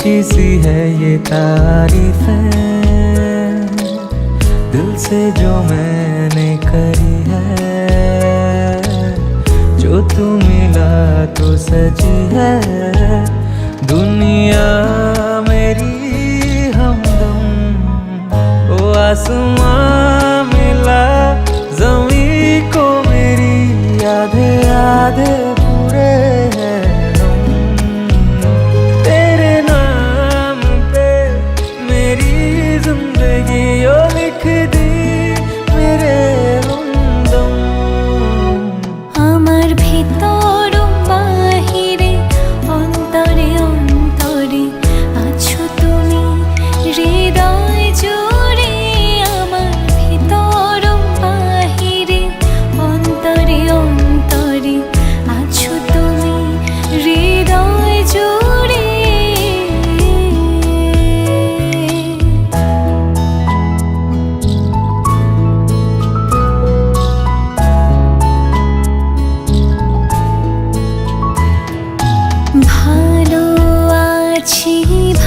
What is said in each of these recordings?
ऊंची सी है ये तारीफ है दिल से जो मैंने करी है। जो तू मिला तो सजी है दुनिया मेरी हमदम। ओ आसमां मिला ज़मीं को मेरी आधे आधे पूरे हैं हम। तेरे नाम पे मेरी जिंदगी ओ लिख दी मेरे हमदम। আমার ভিতর বাহিরে অন্তরে অন্তরে আছো তুমি হৃদয় জুড়ে। আমার ভিতর বাহিরে অন্তরে অন্তরে আছো তুমি হৃদয় জুড়ে। ভালো আছি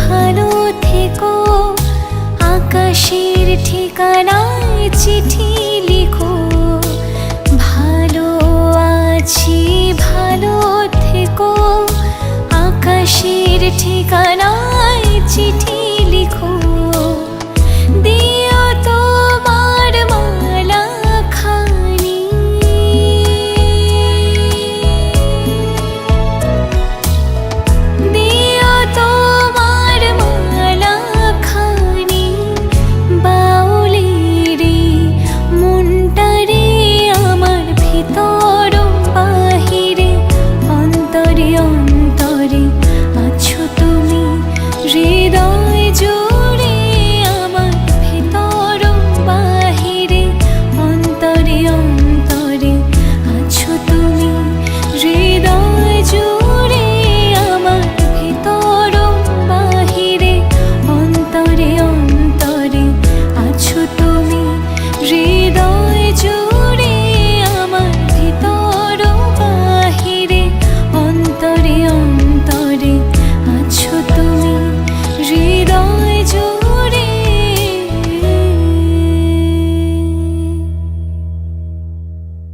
ভালো থেকো আকাশের ঠিকানায় চিঠি লিখো। ভালো আছি ভালো থেকো আকাশের ঠিকানায়